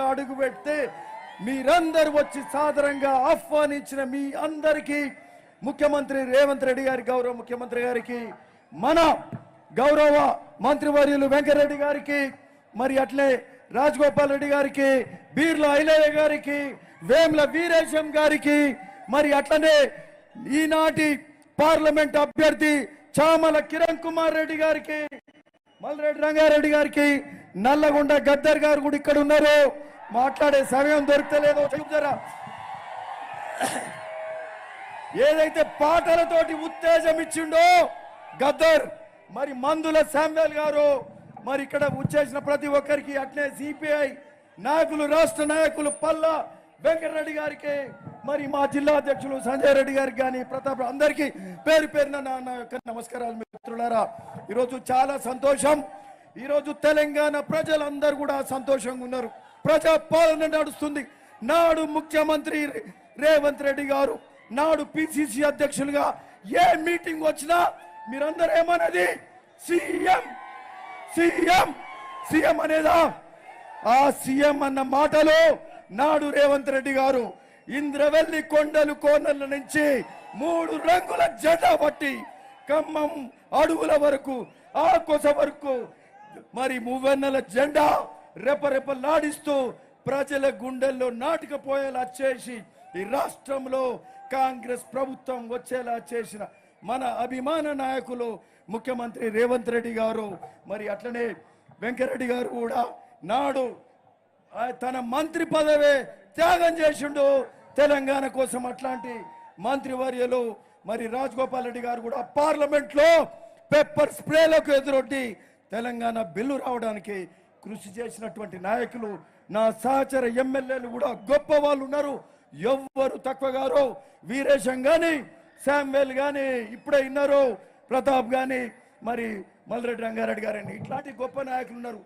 అడుగు పెడితే మీరందరూ వచ్చి సాదరంగా ఆహ్వానించిన మీ అందరికీ ముఖ్యమంత్రి రేవంత్ రెడ్డి గారి గౌరవ ముఖ్యమంత్రి గారికి మన గౌరవ మంత్రివర్యులు వెంకరెడ్డి గారికి మరి అట్లే రాజగోపాల్ రెడ్డి గారికి బీర్ల ఐలయ్య గారికి వేముల వీరేశం గారికి మరి అట్లనే ఈనాటి పార్లమెంట్ అభ్యర్థి చామల కిరణ్ కుమార్ రెడ్డి గారికి మల్రెడ్డి రంగారెడ్డి గారికి నల్లగొండ గద్దర్ గారు కూడా ఇక్కడ ఉన్నారు. మాట్లాడే సమయం దొరకలేదో చెప్తారా? ఏదైతే పాటలతోటి ఉత్తేజం ఇచ్చిండో గద్దర్, మరి మందుల శామ్యుల్ గారు, మరి ఇక్కడ వచ్చేసిన ప్రతి ఒక్కరికి అట్లే సిపిఐ నాయకులు రాష్ట్ర నాయకులు పల్లా వెంకటరెడ్డి గారికి, మరి మా జిల్లా అధ్యక్షులు సంజయ్ రెడ్డి గారికి కానీ ప్రతాప్ అందరికీ పేరు పేరున నా యొక్క నమస్కారాలు మిత్రులారా. ఈరోజు చాలా సంతోషం. ఈరోజు తెలంగాణ ప్రజలందరూ కూడా సంతోషంగా ఉన్నారు. ప్రజా పాలన నడుస్తుంది. నాడు ముఖ్యమంత్రి రేవంత్ రెడ్డి గారు, నాడు పిసిసి అధ్యక్షులుగా ఏ మీటింగ్ వచ్చినా మీరందరూ ఏమన్నది? సీఎం సీఎం సీఎం అనేదా? ఆ సీఎం అన్న మాటలు నాడు రేవంత్ రెడ్డి గారు ఇంద్రవెల్లి కొండలు కోనల నుంచి 3 రంగుల జెండా పట్టి ఖమ్మం అడుగుల వరకు ఆ కొస వరకు మరి మువ్వెన్నెల జెండా రెపరెపలాడిస్తూ ప్రజల గుండెల్లో నాటుకుపోయేలా చేసి ఈ రాష్ట్రంలో కాంగ్రెస్ ప్రభుత్వం వచ్చేలా చేసిన మన అభిమాన నాయకులు ముఖ్యమంత్రి రేవంత్ రెడ్డి గారు, మరి అట్లనే వెంకరెడ్డి గారు కూడా నాడు తన మంత్రి పదవే త్యాగం చేసిండు తెలంగాణ కోసం. అట్లాంటి మంత్రివర్యులు మరి రాజగోపాల్ రెడ్డి గారు కూడా పార్లమెంట్ లో పెప్పర్ స్ప్రేలకు ఎదురొడ్డి తెలంగాణ బిల్లు రావడానికి కృషి చేసినటువంటి నాయకులు, నా సహచర ఎమ్మెల్యేలు కూడా గొప్ప వాళ్ళు ఉన్నారు. ఎవ్వరు తక్కువ గారు. వీరేశం గాని, శామ్యుల్ గాని, ఇప్పుడే ఇన్నారు ప్రతాప్ గాని, మరి మల్రెడ్డి రంగారెడ్డి గారని, ఇట్లాంటి గొప్ప నాయకులు ఉన్నారు.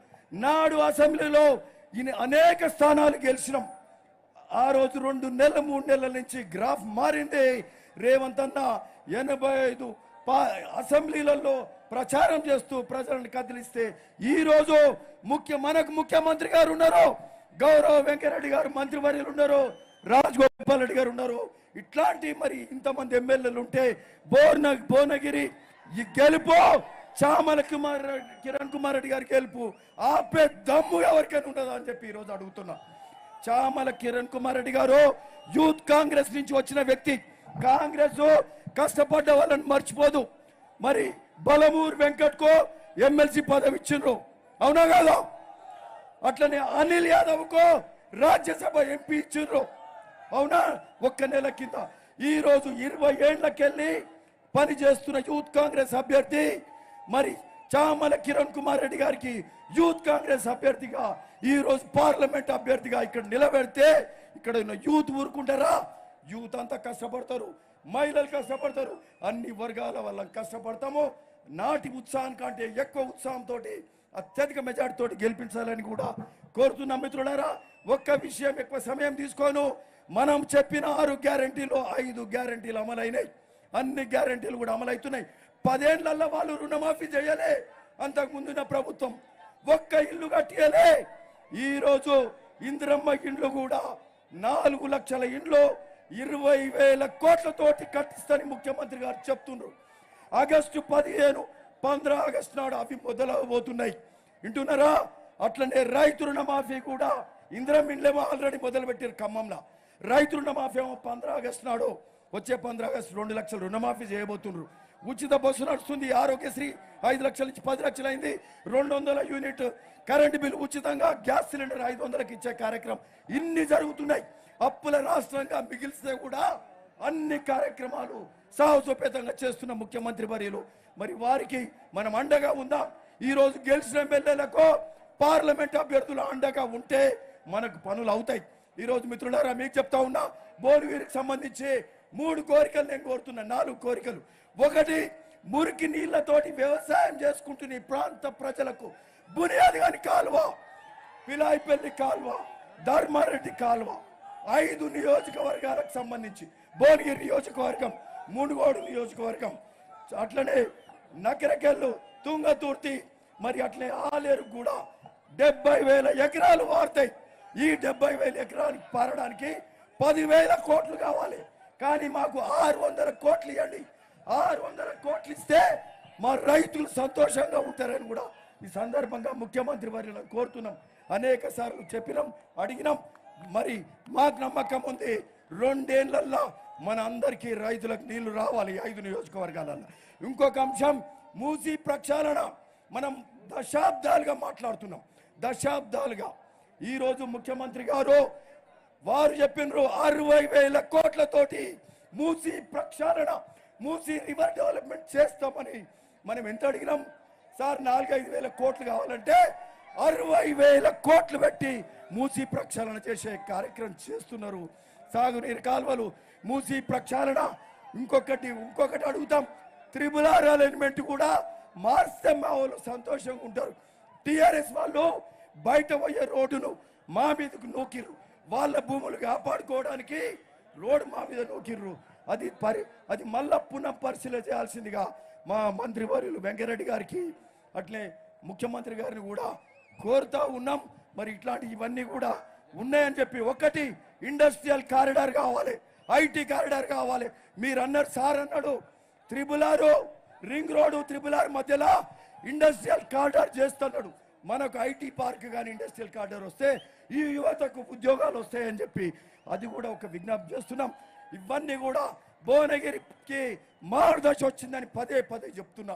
నాడు అసెంబ్లీలో అనేక స్థానాలు గెలిచినాం. ఆ రోజు 2 నెలలు 3 నెలల నుంచి గ్రాఫ్ మారింది. రేవంత్ అన్న 85 అసెంబ్లీలలో ప్రచారం చేస్తూ ప్రజలను కదిలిస్తే ఈ రోజు మనకు ముఖ్యమంత్రి గారు ఉన్నారు, గౌరవ వెంకరెడ్డి గారు మంత్రివర్యులు ఉన్నారు, రాజగోపాల్ రెడ్డి గారు ఉన్నారు. ఇట్లాంటి మరి ఇంతమంది ఎమ్మెల్యేలు ఉంటే భువనగిరి ఈ గెలుపు చామల కిరణ్ కుమార్ రెడ్డి గారి గెలుపు ఆపే దమ్ము ఎవరికైనా ఉండదా అని చెప్పి ఈరోజు అడుగుతున్నా. చామల కిరణ్ కుమార్ రెడ్డి గారు యూత్ కాంగ్రెస్ నుంచి వచ్చిన వ్యక్తి. కాంగ్రెస్ కష్టపడ్డ వాళ్ళని మర్చిపోదు. మరి బలమూరు వెంకట్కు ఎమ్మెల్సీ పదవి ఇచ్చిండ్రు, అవునా కాదా? అట్లనే అనిల్ యాదవ్ కు రాజ్యసభ ఎంపీ ఇచ్చిండ్రు, అవునా? 1 నెల కింద. ఈ రోజు 20 ఏళ్లకెళ్ళి పని చేస్తున్న యూత్ కాంగ్రెస్ అభ్యర్థి మరి చామల కిరణ్ కుమార్ రెడ్డి గారికి యూత్ కాంగ్రెస్ అభ్యర్థిగా ఈ రోజు పార్లమెంట్ అభ్యర్థిగా ఇక్కడ నిలబెడితే ఇక్కడ ఉన్న యూత్ ఊరుకుంటారా? యూత్ అంతా కష్టపడతారు, మహిళలు కష్టపడతారు, అన్ని వర్గాల వల్ల కష్టపడతాము. నాటి ఉత్సాహానికంటే ఎక్కువ ఉత్సాహంతో అత్యధిక మెజార్టీతో గెలిపించాలని కూడా కోరుతున్నా మిత్రులారా. ఒక్క విషయం ఎక్కువ సమయం తీసుకోను. మనం చెప్పిన 6 గ్యారంటీలు 5 గ్యారంటీలు అమలైనాయి. అన్ని గ్యారంటీలు కూడా అమలవుతున్నాయి. 10 ఏళ్లలో వాళ్ళు రుణమాఫీ చేయలే. అంతకుముందున్న ప్రభుత్వం ఒక్క ఇల్లు కట్టియలే. ఈ రోజు ఇందిరమ్మ ఇండ్లు కూడా 4 లక్షల ఇండ్లు 20,000 కోట్లతోటి కట్టిస్తని ముఖ్యమంత్రి గారు చెప్తున్నారు. ఆగస్టు 15 ఆగస్టు నాడు అవి మొదలవబోతున్నాయి. వింటున్నారా? అట్లనే రైతు రుణమాఫీ కూడా ఇందిరమ్మ ఇండ్లేమో ఆల్రెడీ మొదలుపెట్టారు ఖమ్మంలో. రైతు రుణమాఫీ ఏమో 15 ఆగస్టు నాడు, వచ్చే 15 ఆగస్టు 2 లక్షలు రుణమాఫీ చేయబోతున్నారు. ఉచిత బస్సు నడుస్తుంది. ఆరోగ్యశ్రీ 5 లక్షల నుంచి 10 లక్షలు అయింది. 200 యూనిట్ కరెంటు బిల్లు ఉచితంగా, గ్యాస్ సిలిండర్ 500కి ఇచ్చే కార్యక్రమం ఇన్ని జరుగుతున్నాయి. అప్పుల రాష్ట్రంగా మిగిలిస్తే కూడా అన్ని కార్యక్రమాలు సాహసోపేతంగా చేస్తున్న ముఖ్యమంత్రి వర్యులు, మరి వారికి మనం అండగా ఉందాం. ఈ రోజు గెలిచిన ఎమ్మెల్యేలకు పార్లమెంట్ అభ్యర్థులు అండగా ఉంటే మనకు పనులు అవుతాయి. ఈ రోజు మిత్రులారా మీకు చెప్తా ఉన్నా, భువనగిరికి సంబంధించి 3 కోరికలు నేను కోరుతున్నా. 4 కోరికలు. 1, మురికి నీళ్లతోటి వ్యవసాయం చేసుకుంటున్న ఈ ప్రాంత ప్రజలకు బునియాది కాని కాలువ, పిలాయిపల్లి కాలువ, ధర్మారెడ్డి కాలువ, 5 నియోజకవర్గాలకు సంబంధించి భువనగిరి నియోజకవర్గం, మునుగోడు నియోజకవర్గం, అట్లనే నకరకెళ్ళు, తుంగతుర్తి, మరి అట్లే ఆలేరు కూడా 70,000 ఎకరాలు వాడతాయి. ఈ 70,000 ఎకరానికి పారడానికి 10,000 కోట్లు కావాలి. కానీ మాకు 600 కోట్లు ఇవ్వండి. 600 కోట్లు ఇస్తే మా రైతులు సంతోషంగా ఉంటారని కూడా ఈ సందర్భంగా ముఖ్యమంత్రి వారిని కోరుతున్నాం. అనేక సార్లు చెప్పినాం, అడిగినాం. మరి మాకు నమ్మకం ఉంది 2 ఏళ్లలో మన అందరికీ రైతులకు నీళ్లు రావాలి 5 నియోజకవర్గాలలో. ఇంకొక అంశం మూసీ ప్రక్షాళన. మనం దశాబ్దాలుగా మాట్లాడుతున్నాం, దశాబ్దాలుగా. ఈరోజు ముఖ్యమంత్రి గారు వారు చెప్పినారు 60,000 కోట్లతోటి మూసీ ప్రక్షాళన, మూసీ రివర్ డెవలప్మెంట్ చేస్తామని. మనం ఎంత అడిగినాం సార్? 4-5 వేల కోట్లు కావాలంటే 60,000 కోట్లు పెట్టి మూసీ ప్రక్షాళన చేసే కార్యక్రమం చేస్తున్నారు. సాగునీరు కాలువలు, మూసీ ప్రక్షాళన. ఇంకొకటి అడుగుతాం, RRR అలైన్మెంట్ కూడా మార్స్తే మా వాళ్ళు సంతోషంగా ఉంటారు. టిఆర్ఎస్ వాళ్ళు బయట పోయే రోడ్డును మా మీదకు నూకిర్రు, వాళ్ళ భూములు కాపాడుకోవడానికి రోడ్డు మా మీద నూకిర్రు. అది మళ్ళా పునః పరిశీలన చేయాల్సిందిగా మా మంత్రివర్యులు వెంకరెడ్డి గారికి అట్లే ముఖ్యమంత్రి గారిని కూడా కోరుతా ఉన్నాం. మరి ఇవన్నీ కూడా ఉన్నాయని చెప్పి, ఒకటి ఇండస్ట్రియల్ కారిడార్ కావాలి, ఐటీ కారిడార్ కావాలి. మీరు అన్నారు, సార్ అన్నాడు, RRR రింగ్ రోడ్డు RRR మధ్యలో ఇండస్ట్రియల్ కారిడార్ చేస్తున్నాడు. మనకు ఐటీ పార్క్ కానీ ఇండస్ట్రియల్ కారిడార్ వస్తే ఈ యువతకు ఉద్యోగాలు వస్తాయని చెప్పి అది కూడా ఒక విజ్ఞప్తి చేస్తున్నాం. ఇవన్నీ కూడా భువనగిరికి మార్గదర్శి వచ్చిందని పదే చెప్తున్నా.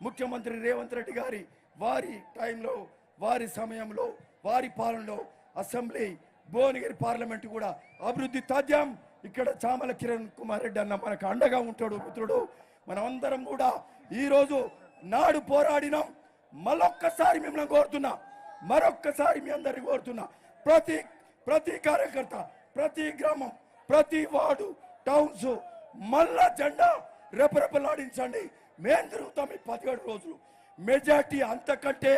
ముఖ్యమంత్రి రేవంత్ రెడ్డి గారి వారి టైంలో, వారి సమయంలో, వారి పాలనలో అసెంబ్లీ, భువనగిరి పార్లమెంటు కూడా అభివృద్ధి తథ్యం. ఇక్కడ చామల కిరణ్ కుమార్ రెడ్డి అన్న మనకు అండగా ఉంటాడు, మిత్రుడు. మనమందరం కూడా ఈరోజు నాడు పోరాడినాం. మరొక్కసారి మిమ్మల్ని కోరుతున్నా, మరొక్కసారి మీ అందరిని కోరుతున్నా, ప్రతి కార్యకర్త, ప్రతి గ్రామం, ప్రతి వార్డు, టౌన్స్ మళ్ళా జెండా రెపరెపలాడించండి. మేము తిరుగుతాం ఈ 17 రోజులు. మెజార్టీ అంతకంటే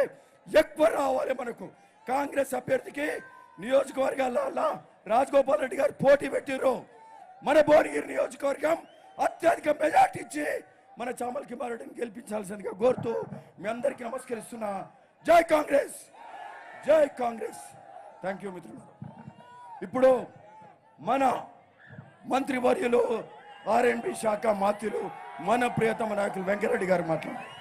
ఎక్కువ రావాలి మనకు. కాంగ్రెస్ అభ్యర్థికి నియోజకవర్గాల రాజగోపాల్ రెడ్డి గారు పోటీ పెట్టిర్రు. మన భువనగిరి నియోజకవర్గం అత్యధిక మెజార్టీ ఇచ్చి మన చామల కిమార్ రెడ్డిని గెలిపించాల్సిందిగా కోరుతూ మీ అందరికీ నమస్కరిస్తున్నా. జై కాంగ్రెస్, జై కాంగ్రెస్. థ్యాంక్ యూ మిత్రులు. ఇప్పుడు మన మంత్రివర్యులు, R&B శాఖ మాత్యులు, మన ప్రియతమ నాయకులు వెంకరెడ్డి గారు మాట్లాడారు.